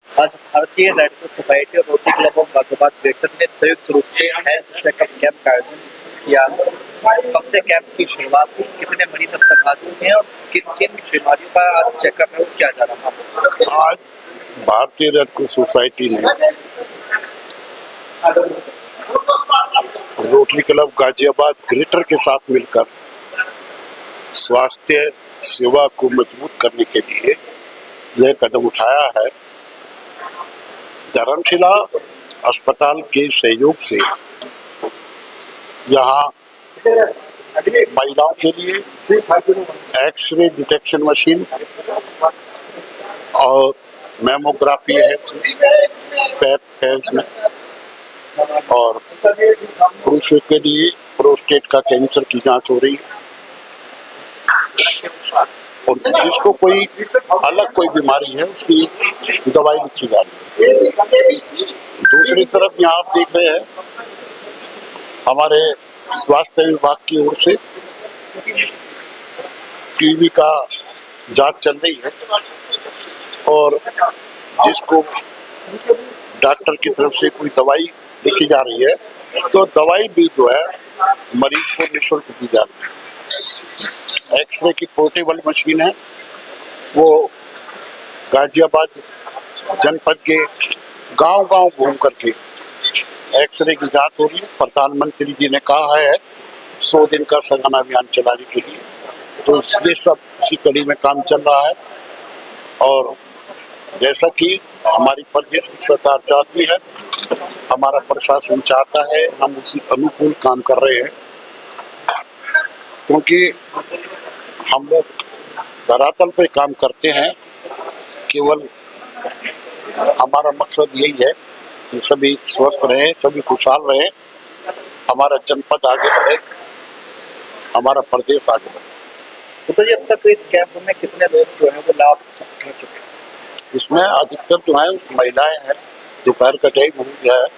आज भारतीय red cross society और rotary club of Ghaziabad greater ने संयुक्त रूप से हेल्थ चेकअप कैंप का आयोजन किया। कब से कैंप की शुरुआत हुई, कितने मरीज अब तक आ चुके हैं और किन किन बीमारियों का आज चेकअप है वो किया जा रहा था? आज भारतीय रेड क्रॉस सोसाइटी ने रोटरी क्लब गाजियाबाद ग्रेटर के साथ मिलकर स्वास्थ्य सेवा को मजबूत करने के लिए यह कदम उठाया है। धर्मशिला अस्पताल के सहयोग से यहाँ महिलाओं के लिए एक्सरे डिटेक्शन मशीन और मेमोग्राफी है, पैप है इसमें, और पुरुषों के लिए प्रोस्टेट का कैंसर की जांच हो रही है और जिसको कोई अलग कोई बीमारी है उसकी दवाई लिखी जा रही है। दूसरी तरफ यहाँ आप देख रहे हैं हमारे स्वास्थ्य विभाग की ओर से टीबी का जांच चल रही है और जिसको डॉक्टर की तरफ से कोई दवाई लिखी जा रही है तो दवाई भी जो है मरीज को निःशुल्क दी जा रही है। एक्सरे की पोर्टेबल मशीन है, वो गाजियाबाद जनपद के गांव-गांव घूम करके एक्सरे की जांच हो रही है। प्रधानमंत्री जी ने कहा है 100 दिन का सघन अभियान चलाने के लिए, तो ये सब इसी कड़ी में काम चल रहा है और जैसा कि हमारी प्रदेश की सरकार चाहती है, हमारा प्रशासन चाहता है, हम उसी अनुकूल काम कर रहे हैं क्योंकि हम लोग धरातल पे काम करते हैं। केवल हमारा मकसद यही है कि सभी स्वस्थ रहें, सभी खुशहाल रहें, हमारा जनपद आगे बढ़े, हमारा प्रदेश आगे बढ़े। तो ये अब तक इस कैंप में कितने लोग जो है वो लाभ उठा चुके हैं? इसमें अधिकतर जो है महिलाएं हैं, दोपहर का टाइम हो गया है।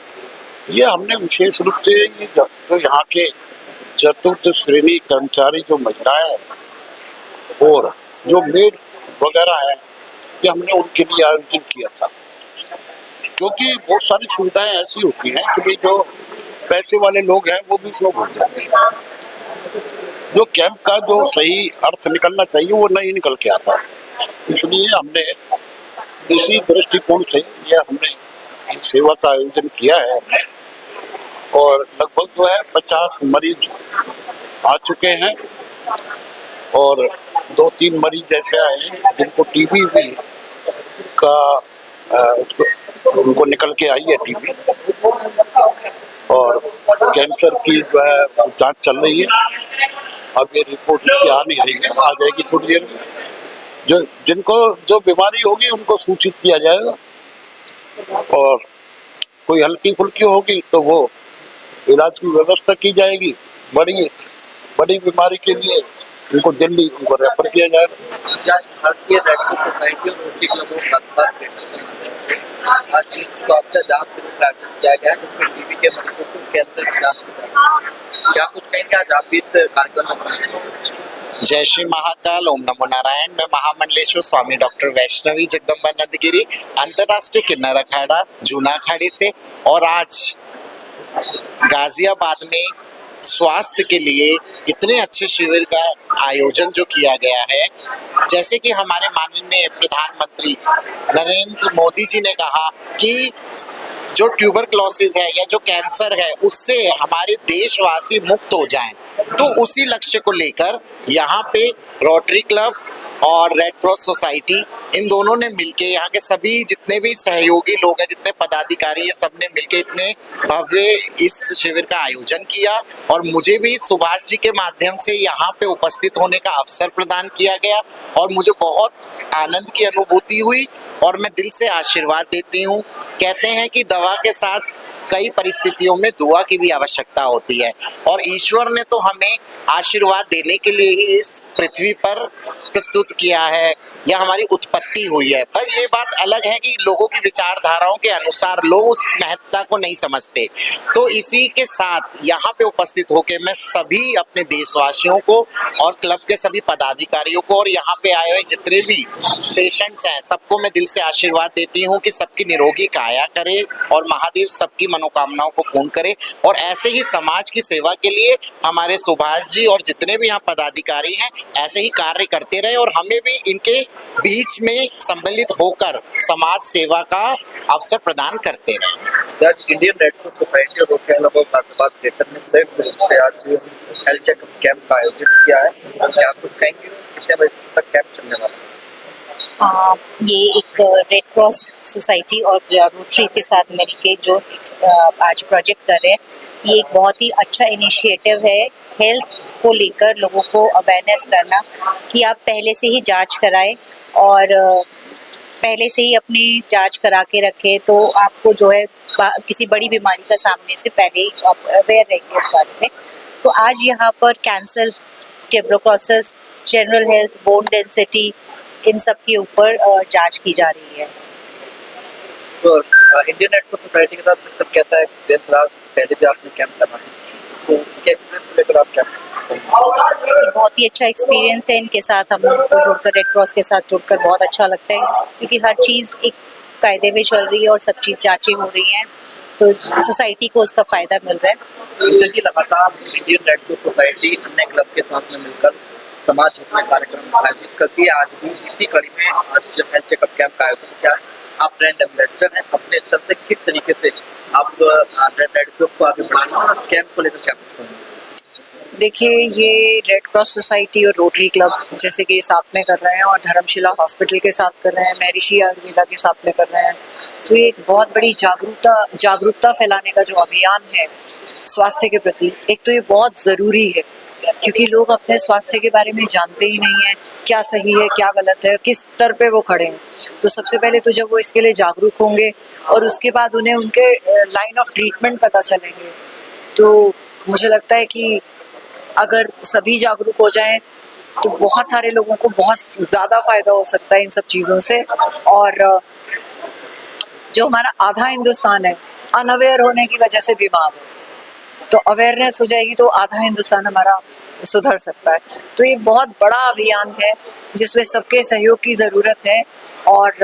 ये हमने विशेष रूप से ये जो यहाँ के चतुर्थ श्रेणी कर्मचारी जो महिलाएं हैं और जो मेड वगैरह हैं, ये हमने उनके लिए आयोजन किया था क्योंकि बहुत सारी सुविधाएं ऐसी होती हैं कि भाई जो पैसे वाले लोग हैं वो भी इसमें भूल जाते हैं। जो कैंप का जो सही अर्थ निकलना चाहिए वो नहीं निकल के आता, इसलिए हमने इसी दृष्टिकोण से ये हमने सेवा का आयोजन किया है हमने, और लगभग जो है 50 मरीज आ चुके हैं और 2-3 मरीज ऐसे आए हैं जिनको टीबी भी का उनको निकल के आई है टीबी, और कैंसर की जो है जांच चल रही है। अब ये रिपोर्ट इसकी आ नहीं रही है, आ जाएगी थोड़ी देर में। जो जिनको जो बीमारी होगी उनको सूचित किया जाएगा और कोई हल्की फुल्की होगी तो वो इलाज की व्यवस्था की जाएगी। बड़ी बीमारी के लिए उनको दिल्ली उनको रेफर किया जाएगा। आज भारतीय रेड क्रॉस सोसाइटी और rotary club of Ghaziabad greater के माध्यम से आज स्वास्थ्य जांच शिविर का आयोजन किया गया है जिसमें टीबी के मरीजों को कैंसर की जांच की जा रही है। क्या कुछ कहेंगे आज आप भी इस कार्यक्रम में पहुंचे? जय श्री महाकाल, ओम नमो नारायण। मैं महामंडलेश्वर स्वामी डॉक्टर वैष्णवी जगदम्बा नंदगिरी, अंतर्राष्ट्रीय किन्नर अखाड़ा जूना अखाड़े से, और आज गाजियाबाद में स्वास्थ्य के लिए इतने अच्छे शिविर का आयोजन जो किया गया है, जैसे कि हमारे माननीय प्रधानमंत्री नरेंद्र मोदी जी ने कहा कि जो ट्यूबरक्लोसिस है या जो कैंसर है उससे हमारे देशवासी मुक्त हो जाएं, तो उसी लक्ष्य को लेकर यहाँ पे रोटरी क्लब और रेड क्रॉस सोसाइटी इन दोनों ने मिलके, यहाँ के सभी जितने भी सहयोगी लोग हैं, जितने पदाधिकारी हैं, सब ने मिलके इतने भव्य इस शिविर का आयोजन किया और मुझे भी सुभाष जी के माध्यम से यहाँ पे उपस्थित होने का अवसर प्रदान किया गया और मुझे बहुत आनंद की अनुभूति हुई और मैं दिल से आशीर्वाद देती हूँ। कहते हैं कि दवा के साथ कई परिस्थितियों में दुआ की भी आवश्यकता होती है और ईश्वर ने तो हमें आशीर्वाद देने के लिए ही इस पृथ्वी पर प्रस्तुत किया है, या हमारी उत्पत्ति हुई है। पर ये बात अलग है कि लोगों की विचारधाराओं के अनुसार लोग उस महत्ता को नहीं समझते। तो इसी के साथ यहाँ पे उपस्थित होकर मैं सभी अपने देशवासियों को और क्लब के सभी पदाधिकारियों को और यहाँ पे आए हुए जितने भी पेशेंट्स हैं सबको मैं दिल से आशीर्वाद देती हूँ कि सबकी निरोगी काया करे और महादेव सबकी मनोकामनाओं को पूर्ण करे। और ऐसे ही समाज की सेवा के लिए हमारे सुभाष जी और जितने भी यहाँ पदाधिकारी हैं ऐसे ही कार्य करते रहे और हमें भी इनके बीच में सम्मिलित होकर समाज सेवा का अवसर प्रदान करते रहे। आज इंडियन रेड क्रॉस सोसाइटी और rotary club of Ghaziabad greater ने संयुक्त रूप से आज हेल्थ चेकअप कैंप का आयोजन किया है। क्या आप कुछ कहेंगे, कितने बजे तक कैंप चलने वाला है? ये एक रेड क्रॉस सोसाइटी और रोटरी के साथ मिलके जो आज प्रोजेक्ट कर रहे हैं, ये एक बहुत ही अच्छा इनिशिएटिव है हेल्थ को लेकर लोगों को अवेयरनेस करना कि आप पहले से ही जांच कराएं और पहले से ही अपनी जांच करा के रखें तो आपको जो है किसी बड़ी बीमारी का सामने से पहले ही आप अवेयर रहेंगे उस बारे में। तो आज यहाँ पर cancer, tuberculosis, general health, bone density, इन सब के ऊपर जांच की जा रही है। तो इंडियन रेड क्रॉस सोसाइटी के साथ मतलब कैसा एक्सपीरियंस रहा? पहले भी आपने कैंप करना, तो उसके एक्सपीरियंस को लेकर आप क्या? बहुत ही अच्छा एक्सपीरियंस है इनके साथ, हम लोग को जुड़कर, रेड क्रॉस के साथ जुड़कर बहुत अच्छा लगता है क्योंकि हर चीज़ एक कायदे में चल रही है और सब चीज़ जांचें हो रही हैं तो सोसाइटी को उसका फ़ायदा मिल रहा है। चलिए, लगातार इंडियन रेड क्रॉस सोसाइटी अन्य क्लब के साथ में मिलकर समाज हित में कार्यक्रम आयोजित करती है। आज भी इसी कड़ी में आज हेल्थ चेकअप कैंप का आयोजन किया है। आप ब्रांड एम्बेसडर हैं, अपने स्तर से किस तरीके से आप रेड क्रॉस को आगे बढ़ाना और कैंप को लेकर क्या कुछ करेंगे? देखिए, ये रेड क्रॉस सोसाइटी और रोटरी क्लब जैसे कि साथ में कर रहे हैं और धर्मशिला हॉस्पिटल के साथ कर रहे हैं, महर्षि आयुर्वेदा के साथ में कर रहे हैं, तो ये एक बहुत बड़ी जागरूकता फैलाने का जो अभियान है स्वास्थ्य के प्रति, एक तो ये बहुत ज़रूरी है क्योंकि लोग अपने स्वास्थ्य के बारे में जानते ही नहीं है, क्या सही है क्या गलत है, किस स्तर पे वो खड़े हैं। तो सबसे पहले तो जब वो इसके लिए जागरूक होंगे और उसके बाद उन्हें उनके लाइन ऑफ ट्रीटमेंट पता चलेंगे, तो मुझे लगता है कि अगर सभी जागरूक हो जाएं तो बहुत सारे लोगों को बहुत ज़्यादा फ़ायदा हो सकता है इन सब चीज़ों से। और जो हमारा आधा हिंदुस्तान है अनअवेयर होने की वजह से बीमार है, तो अवेयरनेस हो जाएगी तो आधा हिंदुस्तान हमारा सुधर सकता है। तो ये बहुत बड़ा अभियान है जिसमें सबके सहयोग की ज़रूरत है और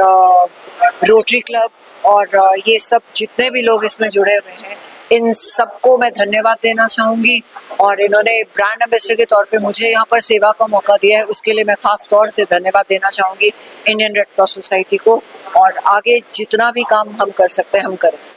रोटरी क्लब और ये सब जितने भी लोग इसमें जुड़े हुए हैं इन सबको मैं धन्यवाद देना चाहूँगी और इन्होंने ब्रांड एम्बेसडर के तौर पे मुझे यहाँ पर सेवा का मौका दिया है, उसके लिए मैं ख़ास तौर से धन्यवाद देना चाहूँगी इंडियन रेड क्रॉस सोसाइटी को। और आगे जितना भी काम हम कर सकते हैं हम करें।